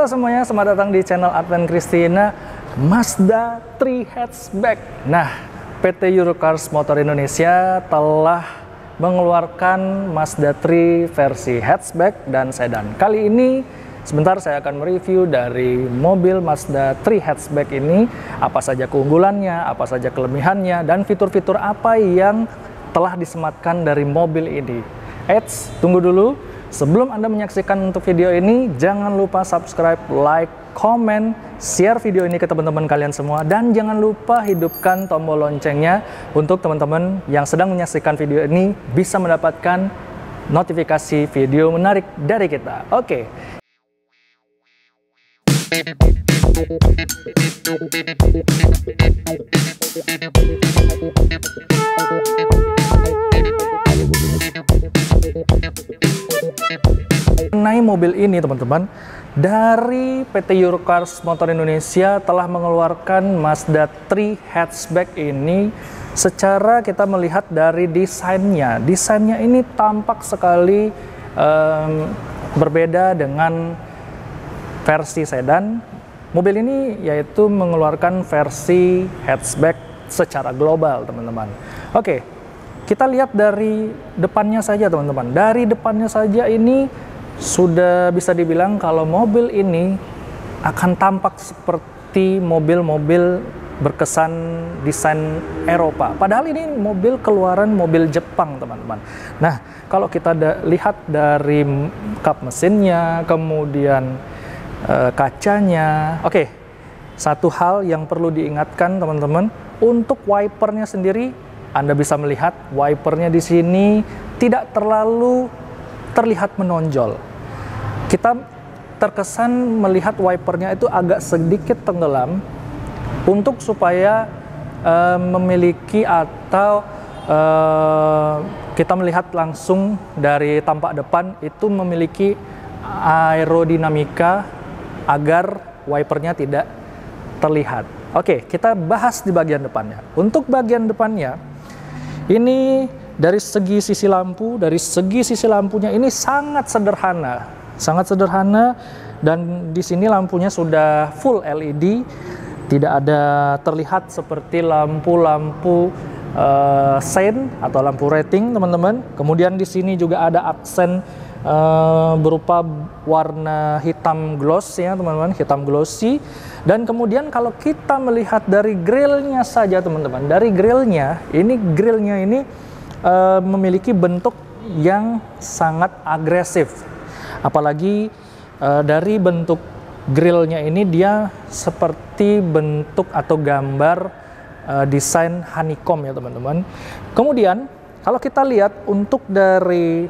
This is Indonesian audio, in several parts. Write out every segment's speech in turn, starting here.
semuanya, selamat datang di channel Advent Christina Mazda 3 Hatchback. Nah, PT Eurocars Motor Indonesia telah mengeluarkan Mazda 3 versi hatchback dan sedan. Kali ini sebentar saya akan mereview dari mobil Mazda 3 hatchback ini, apa saja keunggulannya, apa saja kelebihannya, dan fitur-fitur apa yang telah disematkan dari mobil ini. Eits, tunggu dulu. Sebelum Anda menyaksikan untuk video ini, jangan lupa subscribe, like, komen, share video ini ke teman-teman kalian semua, dan jangan lupa hidupkan tombol loncengnya untuk teman-teman yang sedang menyaksikan video ini bisa mendapatkan notifikasi video menarik dari kita. Oke. Mengenai mobil ini teman-teman, dari PT Eurocars Motor Indonesia telah mengeluarkan Mazda 3 hatchback ini. Secara kita melihat dari desainnya ini tampak sekali berbeda dengan versi sedan. Mobil ini yaitu mengeluarkan versi hatchback secara global teman-teman. Oke, kita lihat dari depannya saja teman-teman. Dari depannya saja ini sudah bisa dibilang kalau mobil ini akan tampak seperti mobil-mobil berkesan desain Eropa. Padahal ini mobil keluaran mobil Jepang teman-teman. Nah, kalau kita lihat dari kap mesinnya, kemudian kacanya. Oke, satu hal yang perlu diingatkan teman-teman, untuk wipernya sendiri, Anda bisa melihat wipernya di sini tidak terlalu terlihat menonjol. Kita terkesan melihat wipernya itu agak sedikit tenggelam untuk supaya memiliki atau kita melihat langsung dari tampak depan itu memiliki aerodinamika agar wipernya tidak terlihat. Oke, kita bahas di bagian depannya. Untuk bagian depannya ini dari segi sisi lampunya ini sangat sederhana, dan di sini lampunya sudah full LED, tidak ada terlihat seperti lampu-lampu sein atau lampu rating teman-teman. Kemudian di sini juga ada aksen berupa warna hitam gloss ya teman-teman, hitam glossy. Dan kemudian kalau kita melihat dari grillnya saja teman-teman, dari grillnya ini memiliki bentuk yang sangat agresif. Apalagi dari bentuk grillnya ini dia seperti bentuk atau gambar desain honeycomb ya teman-teman. Kemudian kalau kita lihat untuk dari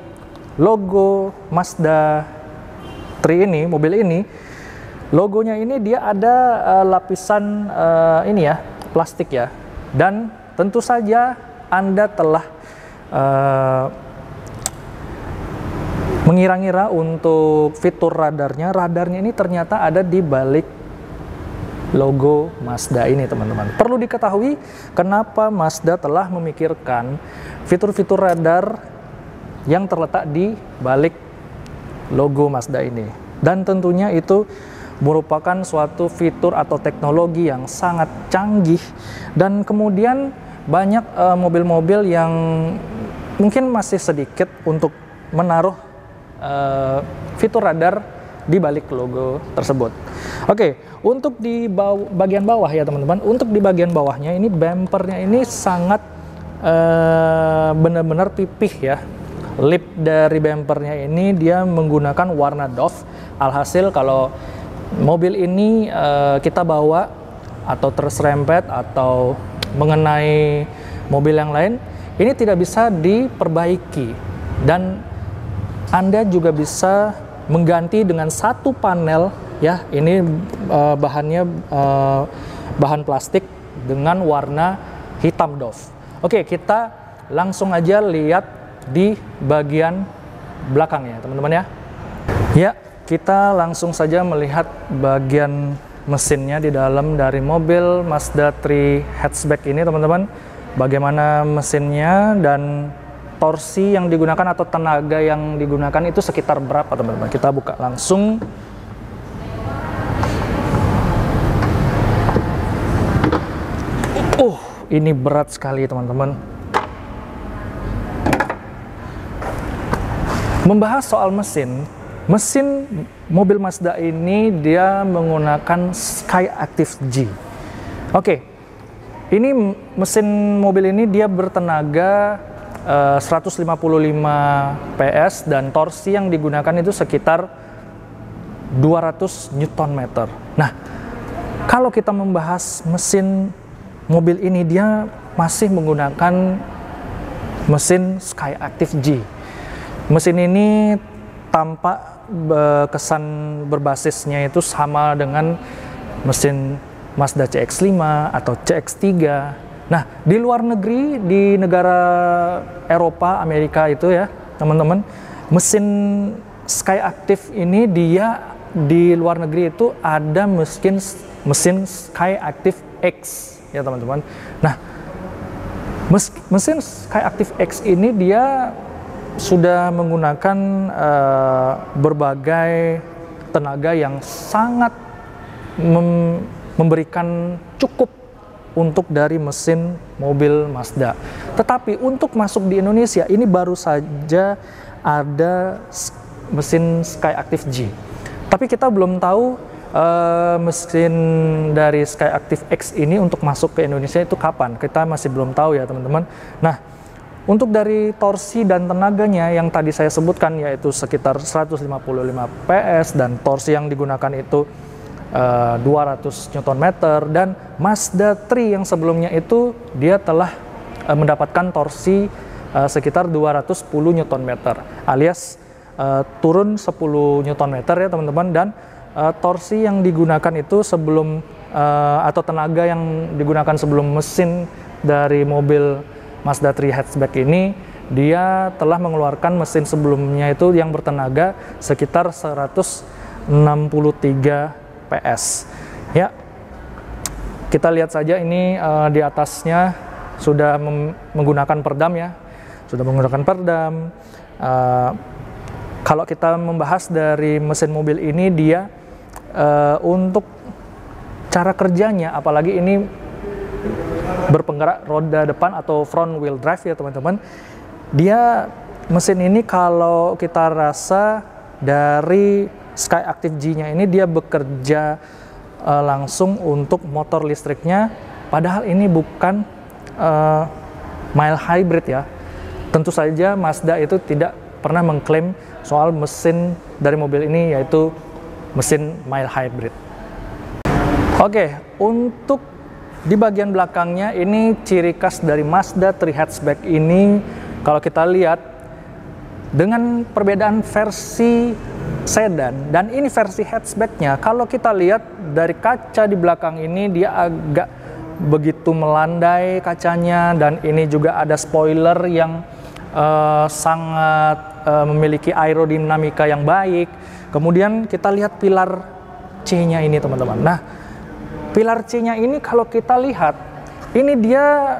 logo Mazda 3 ini, mobil ini, logonya ini dia ada lapisan ini ya, plastik ya. Dan tentu saja Anda telah mengira-ngira untuk fitur radarnya. Radarnya ini ternyata ada di balik logo Mazda ini teman-teman. Perlu diketahui kenapa Mazda telah memikirkan fitur-fitur radar yang terletak di balik logo Mazda ini. Dan tentunya itu merupakan suatu fitur atau teknologi yang sangat canggih, dan kemudian banyak mobil-mobil yang mungkin masih sedikit untuk menaruh fitur radar di balik logo tersebut. Oke, untuk di bagian bawah ya teman-teman, untuk di bagian bawahnya ini bumpernya ini sangat benar-benar pipih ya. Lip dari bumpernya ini dia menggunakan warna doff. Alhasil kalau mobil ini kita bawa atau terserempet atau mengenai mobil yang lain, ini tidak bisa diperbaiki, dan Anda juga bisa mengganti dengan satu panel ya. Ini bahannya bahan plastik dengan warna hitam doff. Oke, kita langsung aja lihat di bagian belakangnya teman-teman ya. Ya, kita langsung saja melihat bagian mesinnya di dalam dari mobil Mazda 3 hatchback ini teman-teman. Bagaimana mesinnya dan torsi yang digunakan atau tenaga yang digunakan itu sekitar berapa teman-teman. Kita buka langsung. Ini berat sekali teman-teman. Membahas soal mesin mobil Mazda ini dia menggunakan Skyactiv G. Oke, ini mesin mobil ini dia bertenaga 155 PS dan torsi yang digunakan itu sekitar 200 Nm. Nah, kalau kita membahas mesin mobil ini, dia masih menggunakan mesin Skyactiv G. Mesin ini tampak kesan berbasisnya itu sama dengan mesin Mazda CX-5 atau CX-3. Nah, di luar negeri, di negara Eropa, Amerika itu ya, teman-teman, mesin Skyactiv ini dia di luar negeri itu ada mesin Skyactiv X, ya teman-teman. Nah, mesin Skyactiv X ini dia sudah menggunakan berbagai tenaga yang sangat memberikan cukup untuk dari mesin mobil Mazda. Tetapi untuk masuk di Indonesia ini baru saja ada mesin Skyactiv G. Tapi kita belum tahu mesin dari Skyactiv X ini untuk masuk ke Indonesia itu kapan. Kita masih belum tahu ya teman-teman. Nah, untuk dari torsi dan tenaganya yang tadi saya sebutkan yaitu sekitar 155 PS dan torsi yang digunakan itu 200 Nm, dan Mazda 3 yang sebelumnya itu dia telah mendapatkan torsi sekitar 210 Nm alias turun 10 Nm ya teman-teman. Dan torsi yang digunakan itu sebelum atau tenaga yang digunakan sebelum mesin dari mobil Mazda 3 hatchback ini, dia telah mengeluarkan mesin sebelumnya itu yang bertenaga sekitar 163 PS. Ya, kita lihat saja ini di atasnya sudah menggunakan perdam ya, sudah menggunakan perdam. Kalau kita membahas dari mesin mobil ini, dia untuk cara kerjanya, apalagi ini berpenggerak roda depan atau front wheel drive ya teman-teman, dia mesin ini kalau kita rasa dari Skyactiv G-nya ini dia bekerja langsung untuk motor listriknya, padahal ini bukan mild hybrid ya. Tentu saja Mazda itu tidak pernah mengklaim soal mesin dari mobil ini yaitu mesin mild hybrid. Oke, untuk di bagian belakangnya ini ciri khas dari Mazda 3 hatchback ini, kalau kita lihat dengan perbedaan versi sedan dan ini versi hatchbacknya, kalau kita lihat dari kaca di belakang ini dia agak begitu melandai kacanya, dan ini juga ada spoiler yang sangat memiliki aerodinamika yang baik. Kemudian kita lihat pilar C-nya ini teman-teman. Nah, pilar C-nya ini kalau kita lihat ini dia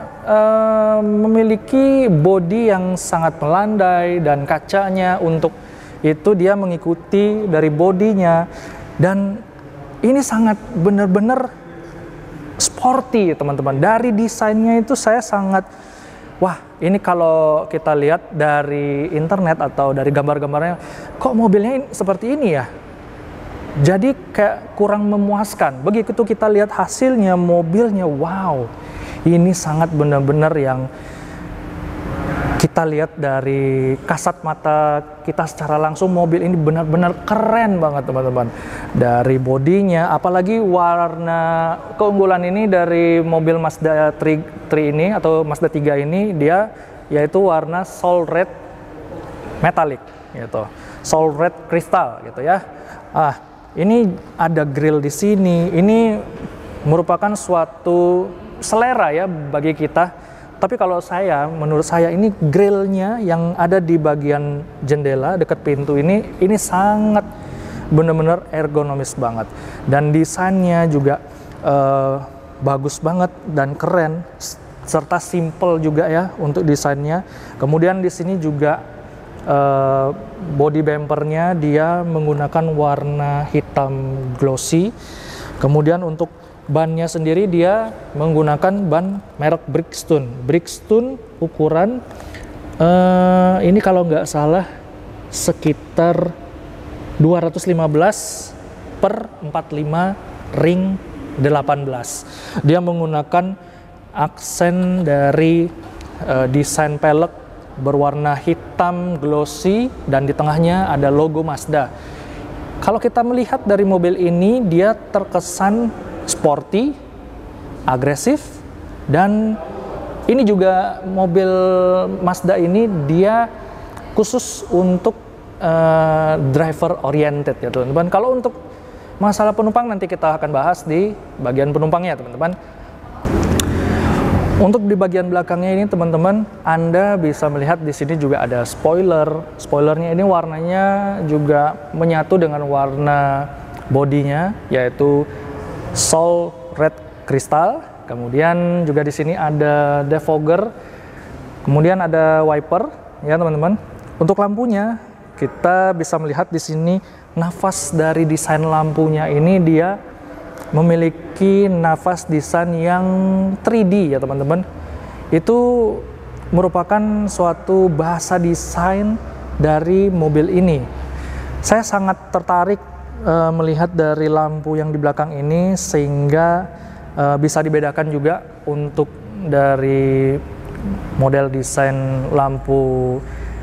memiliki bodi yang sangat melandai, dan kacanya untuk itu dia mengikuti dari bodinya, dan ini sangat benar-benar sporty teman-teman. Dari desainnya itu saya sangat, wah ini kalau kita lihat dari internet atau dari gambar-gambarnya, kok mobilnya seperti ini ya, jadi kayak kurang memuaskan. Begitu kita lihat hasilnya, mobilnya, wow, ini sangat benar-benar yang kita lihat dari kasat mata kita secara langsung, mobil ini benar-benar keren banget teman-teman. Dari bodinya, apalagi warna keunggulan ini dari mobil Mazda 3 ini atau Mazda 3 ini, dia yaitu warna Soul Red Metallic gitu, Soul Red Crystal gitu ya. Ini ada grill di sini. Ini merupakan suatu selera ya bagi kita. Tapi kalau menurut saya ini grillnya yang ada di bagian jendela dekat pintu ini sangat benar-benar ergonomis banget, dan desainnya juga bagus banget dan keren, serta simple juga ya untuk desainnya. Kemudian di sini juga body bumpernya dia menggunakan warna hitam glossy. Kemudian untuk bannya sendiri dia menggunakan ban merek Bridgestone. Bridgestone ukuran ini kalau nggak salah sekitar 215 per 45 ring 18. Dia menggunakan aksen dari desain pelek berwarna hitam glossy dan di tengahnya ada logo Mazda. Kalau kita melihat dari mobil ini, dia terkesan sporty, agresif, dan ini juga mobil Mazda ini dia khusus untuk driver oriented ya teman-teman. Kalau untuk masalah penumpang nanti kita akan bahas di bagian penumpangnya teman-teman. Untuk di bagian belakangnya ini teman-teman, Anda bisa melihat di sini juga ada spoiler. Spoilernya ini warnanya juga menyatu dengan warna bodinya, yaitu Soul Red Crystal. Kemudian juga di sini ada defogger. Kemudian ada wiper ya teman-teman. Untuk lampunya kita bisa melihat di sini nafas dari desain lampunya ini dia memiliki nafas desain yang 3D ya teman-teman. Itu merupakan suatu bahasa desain dari mobil ini. Saya sangat tertarik melihat dari lampu yang di belakang ini, sehingga bisa dibedakan juga untuk dari model desain lampu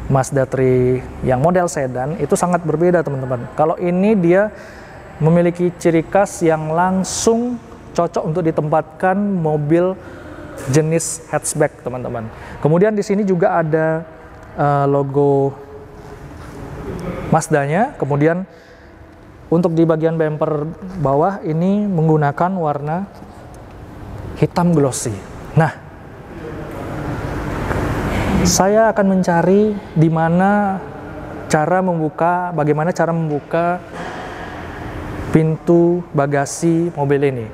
Mazda 3 yang model sedan itu sangat berbeda teman-teman. Kalau ini dia memiliki ciri khas yang langsung cocok untuk ditempatkan mobil jenis hatchback teman-teman. Kemudian di sini juga ada logo Mazdanya. Kemudian untuk di bagian bumper bawah ini menggunakan warna hitam glossy. Nah, saya akan mencari bagaimana cara membuka pintu bagasi mobil ini.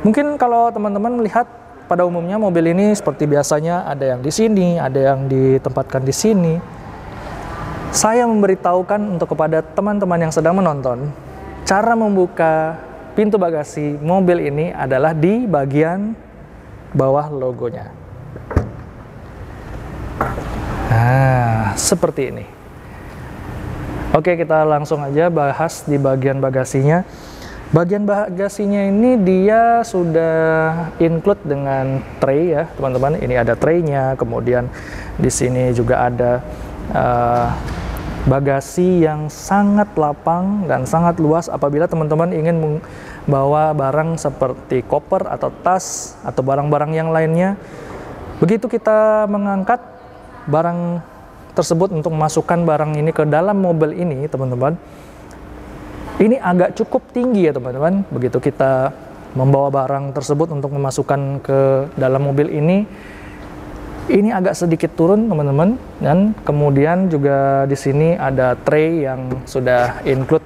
Mungkin kalau teman-teman melihat pada umumnya mobil ini seperti biasanya ada yang di sini, ada yang ditempatkan di sini. Saya memberitahukan untuk kepada teman-teman yang sedang menonton, cara membuka pintu bagasi mobil ini adalah di bagian bawah logonya. Nah, seperti ini. Oke, kita langsung aja bahas di bagian bagasinya. Bagian bagasinya ini dia sudah include dengan tray ya, teman-teman. Ini ada traynya, kemudian di sini juga ada bagasi yang sangat lapang dan sangat luas apabila teman-teman ingin membawa barang seperti koper atau tas atau barang-barang yang lainnya. Begitu kita mengangkat barang tersebut untuk memasukkan barang ini ke dalam mobil ini, teman-teman, ini agak cukup tinggi ya teman-teman. Begitu kita membawa barang tersebut untuk memasukkan ke dalam mobil ini agak sedikit turun teman-teman. Dan kemudian juga di sini ada tray yang sudah include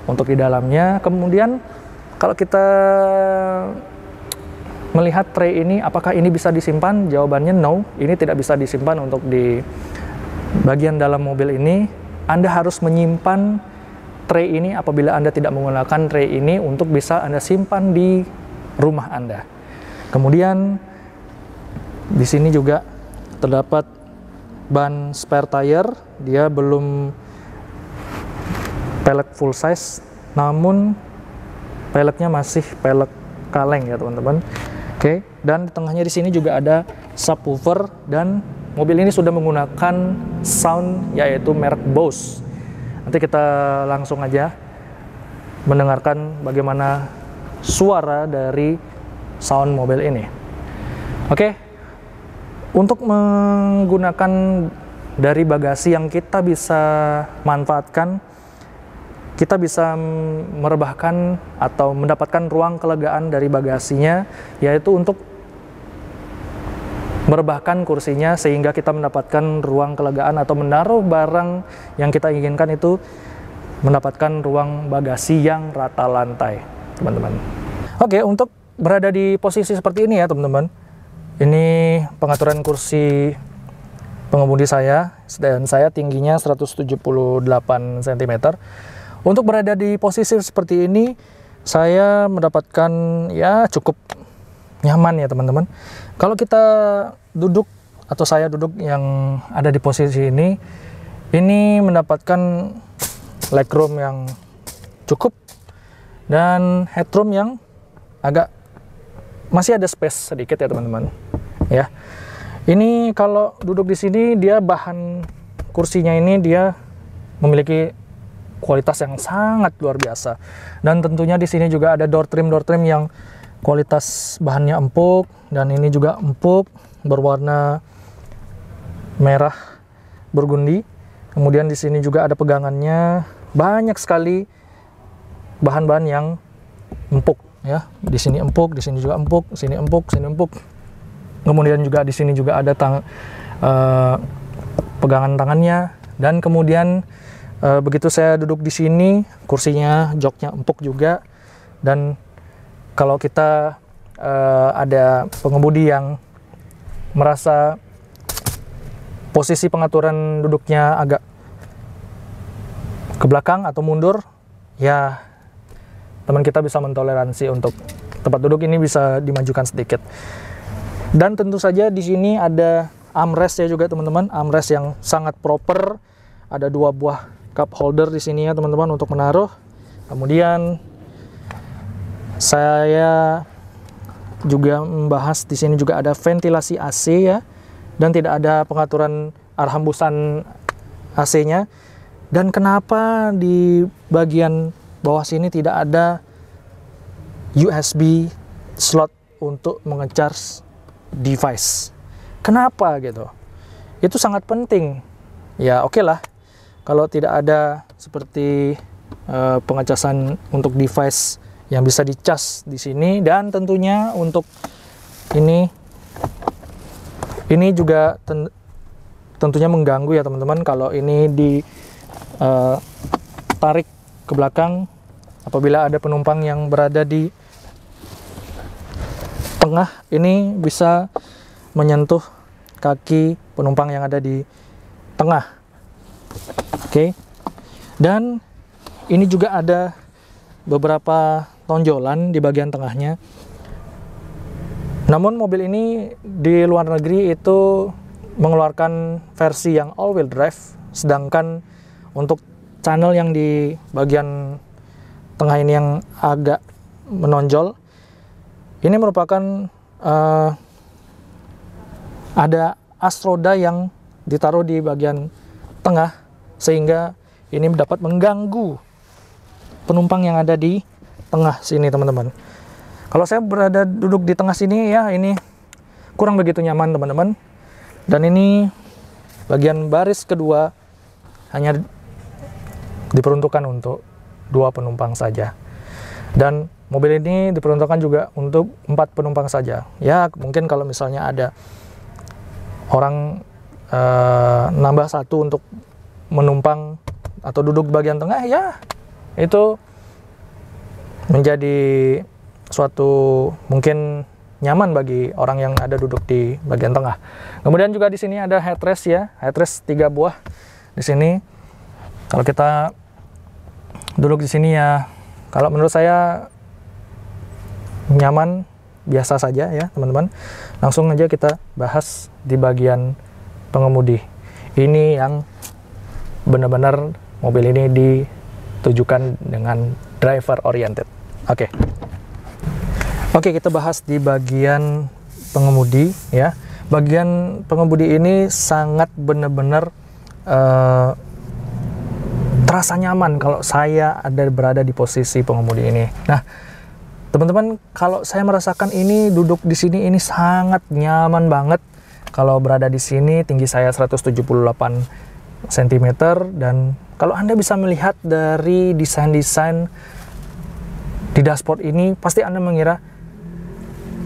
untuk di dalamnya. Kemudian kalau kita melihat tray ini, apakah ini bisa disimpan? Jawabannya no, ini tidak bisa disimpan untuk di bagian dalam mobil ini. Anda harus menyimpan tray ini apabila Anda tidak menggunakan tray ini untuk bisa Anda simpan di rumah Anda. Kemudian di sini juga terdapat ban spare tire. Dia belum pelek full size, namun peleknya masih pelek kaleng ya teman-teman. Oke, dan di tengahnya di sini juga ada subwoofer, dan mobil ini sudah menggunakan sound yaitu merek Bose. Nanti kita langsung aja mendengarkan bagaimana suara dari sound mobil ini. Oke, untuk menggunakan dari bagasi yang kita bisa manfaatkan, kita bisa merebahkan atau mendapatkan ruang kelegaan dari bagasinya, yaitu untuk merebahkan kursinya sehingga kita mendapatkan ruang kelegaan atau menaruh barang yang kita inginkan itu mendapatkan ruang bagasi yang rata lantai, teman-teman. Oke, untuk berada di posisi seperti ini ya teman-teman, ini pengaturan kursi pengemudi saya, dan saya tingginya 178 cm. Untuk berada di posisi seperti ini, saya mendapatkan ya cukup nyaman ya teman-teman. Kalau kita duduk atau saya duduk yang ada di posisi ini mendapatkan legroom yang cukup dan headroom yang agak masih ada space sedikit ya teman-teman. Ya, ini kalau duduk di sini dia bahan kursinya ini dia memiliki kualitas yang sangat luar biasa. Dan tentunya di sini juga ada door trim yang kualitas bahannya empuk, dan ini juga empuk berwarna merah burgundi. Kemudian di sini juga ada pegangannya, banyak sekali bahan-bahan yang empuk ya. Di sini empuk, di sini juga empuk, sini empuk, sini empuk. Kemudian juga di sini juga ada pegangan tangannya, dan kemudian begitu saya duduk di sini, kursinya, joknya empuk juga. Dan kalau kita ada pengemudi yang merasa posisi pengaturan duduknya agak ke belakang atau mundur, ya teman kita bisa mentoleransi untuk tempat duduk ini bisa dimajukan sedikit. Dan tentu saja di sini ada armrest ya juga teman-teman, armrest yang sangat proper. Ada 2 buah cup holder di sini ya teman-teman untuk menaruh. Kemudian saya juga membahas di sini juga ada ventilasi AC ya, dan tidak ada pengaturan arah hembusan AC-nya. Dan kenapa di bagian bawah sini tidak ada USB slot untuk menge-charge device? Kenapa gitu? Itu sangat penting. Ya oke lah, kalau tidak ada seperti pengecasan untuk device yang bisa dicas di sini. Dan tentunya untuk ini juga tentunya mengganggu ya teman-teman kalau ini ditarik ke belakang apabila ada penumpang yang berada di tengah. Ini bisa menyentuh kaki penumpang yang ada di tengah. Oke. Dan ini juga ada beberapa tonjolan di bagian tengahnya. Namun mobil ini di luar negeri itu mengeluarkan versi yang all-wheel drive, sedangkan untuk channel yang di bagian tengah ini yang agak menonjol, ini merupakan ada as roda yang ditaruh di bagian tengah, sehingga ini dapat mengganggu penumpang yang ada di tengah sini teman-teman. Kalau saya berada duduk di tengah sini ya, ini kurang begitu nyaman teman-teman. Dan ini bagian baris kedua hanya diperuntukkan untuk 2 penumpang saja. Dan mobil ini diperuntukkan juga untuk 4 penumpang saja. Ya mungkin kalau misalnya ada orang nambah 1 untuk menumpang atau duduk bagian tengah, ya itu menjadi suatu mungkin nyaman bagi orang yang ada duduk di bagian tengah. Kemudian juga di sini ada headrest ya, headrest 3 buah di sini. Kalau kita duduk di sini ya, kalau menurut saya nyaman, biasa saja ya teman-teman. Langsung aja kita bahas di bagian pengemudi. Ini yang benar-benar mobil ini ditujukan dengan driver oriented. Oke, kita bahas di bagian pengemudi ya. Bagian pengemudi ini sangat benar-benar terasa nyaman kalau saya berada di posisi pengemudi ini. Nah, teman-teman, kalau saya merasakan ini duduk di sini ini sangat nyaman banget. Kalau berada di sini, tinggi saya 178 cm, dan kalau Anda bisa melihat dari desain-desain di dashboard ini, pasti Anda mengira,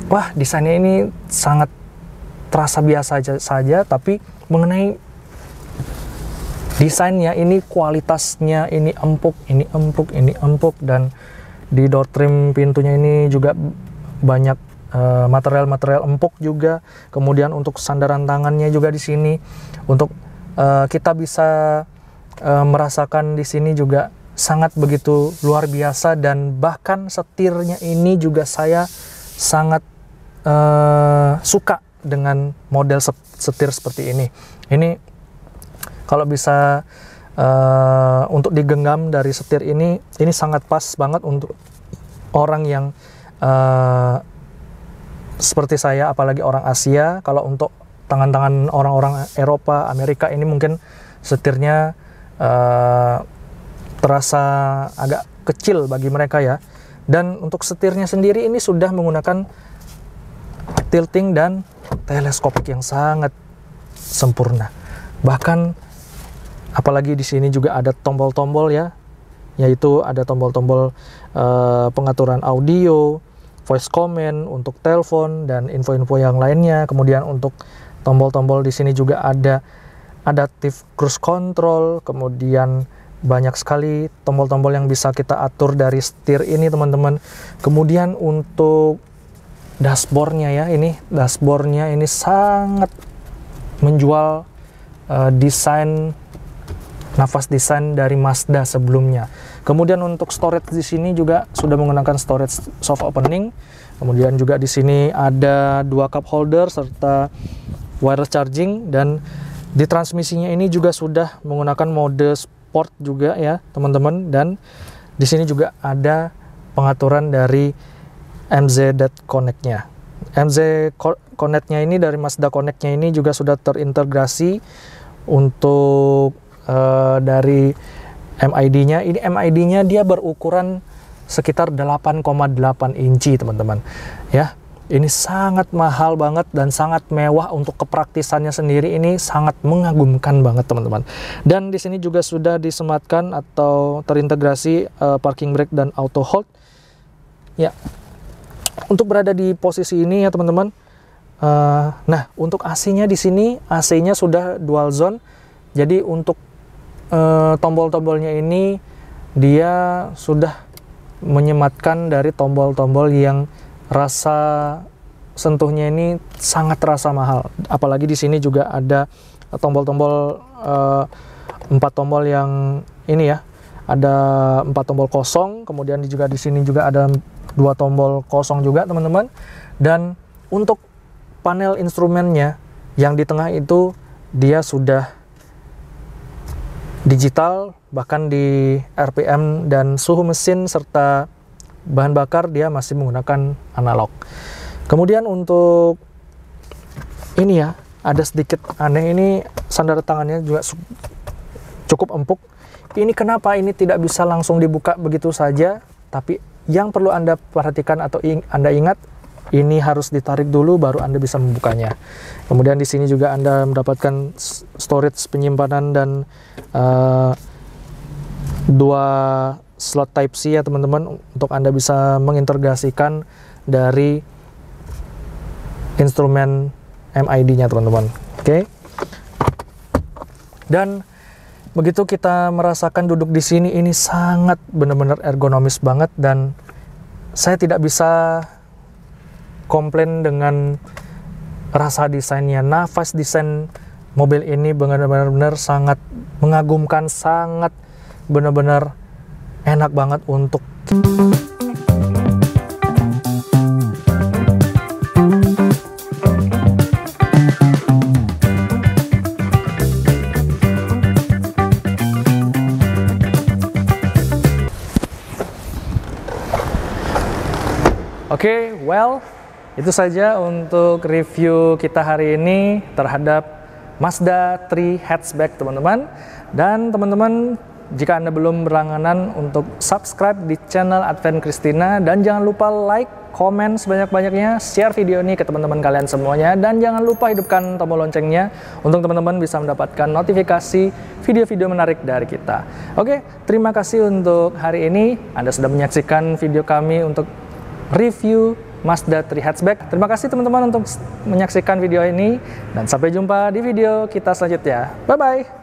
wah desainnya ini sangat terasa biasa saja, tapi mengenai desainnya ini, kualitasnya ini empuk, ini empuk, ini empuk. Dan di door trim pintunya ini juga banyak material-material empuk juga. Kemudian untuk sandaran tangannya juga di sini, untuk kita bisa merasakan di sini juga sangat begitu luar biasa, dan bahkan setirnya ini juga saya sangat suka dengan model setir seperti ini. Ini kalau bisa untuk digenggam dari setir ini sangat pas banget untuk orang yang seperti saya, apalagi orang Asia. Kalau untuk tangan-tangan orang-orang Eropa, Amerika, ini mungkin setirnya terasa agak kecil bagi mereka ya. Dan untuk setirnya sendiri ini sudah menggunakan tilting dan teleskopik yang sangat sempurna. Bahkan apalagi di sini juga ada tombol-tombol ya, yaitu ada tombol-tombol pengaturan audio, voice command untuk telepon dan info-info yang lainnya. Kemudian untuk tombol-tombol di sini juga ada adaptive cruise control, kemudian banyak sekali tombol-tombol yang bisa kita atur dari setir ini teman-teman. Kemudian untuk dashboardnya ya, ini dashboardnya ini sangat menjual desain, nafas desain dari Mazda sebelumnya. Kemudian untuk storage di sini juga sudah menggunakan storage soft opening. Kemudian juga di sini ada 2 cup holder serta wireless charging, dan di transmisinya ini juga sudah menggunakan mode sport juga ya teman-teman. Dan di sini juga ada pengaturan dari MZ Connect-nya. MZ Connect-nya ini dari Mazda Connect-nya ini juga sudah terintegrasi untuk dari MID-nya. Ini MID-nya dia berukuran sekitar 8,8 inci teman-teman. Ya, ini sangat mahal banget dan sangat mewah. Untuk kepraktisannya sendiri ini sangat mengagumkan banget teman-teman. Dan di sini juga sudah disematkan atau terintegrasi parking brake dan auto hold. Ya, untuk berada di posisi ini ya teman-teman. Nah, untuk AC-nya di sini, AC-nya sudah dual zone. Jadi untuk tombol-tombolnya ini dia sudah menyematkan dari tombol-tombol yang rasa sentuhnya ini sangat terasa mahal. Apalagi di sini juga ada tombol-tombol 4 tombol yang ini ya. Ada 4 tombol kosong, kemudian juga di sini juga ada 2 tombol kosong juga teman-teman. Dan untuk panel instrumennya yang di tengah itu dia sudah digital, bahkan di RPM dan suhu mesin serta bahan bakar dia masih menggunakan analog. Kemudian untuk ini ya, ada sedikit aneh, ini sandar tangannya juga cukup empuk. Ini kenapa ini tidak bisa langsung dibuka begitu saja, tapi yang perlu Anda perhatikan atau Anda ingat, ini harus ditarik dulu baru Anda bisa membukanya. Kemudian di sini juga Anda mendapatkan storage penyimpanan dan 2 slot Type-C ya teman-teman, untuk Anda bisa mengintegrasikan dari instrumen MID-nya teman-teman. Oke. Dan begitu kita merasakan duduk di sini, ini sangat benar-benar ergonomis banget, dan saya tidak bisa komplain dengan rasa desainnya. Nafas desain mobil ini benar-benar sangat mengagumkan, sangat benar-benar enak banget untuk Oke, well, itu saja untuk review kita hari ini terhadap Mazda 3 hatchback teman-teman. Dan teman-teman, jika Anda belum berlangganan, untuk subscribe di channel Advent Christina, dan jangan lupa like, komen sebanyak-banyaknya, share video ini ke teman-teman kalian semuanya, dan jangan lupa hidupkan tombol loncengnya untuk teman-teman bisa mendapatkan notifikasi video-video menarik dari kita. Oke, terima kasih untuk hari ini. Anda sudah menyaksikan video kami untuk review Mazda 3 hatchback. Terima kasih teman-teman untuk menyaksikan video ini, dan sampai jumpa di video kita selanjutnya. Bye-bye!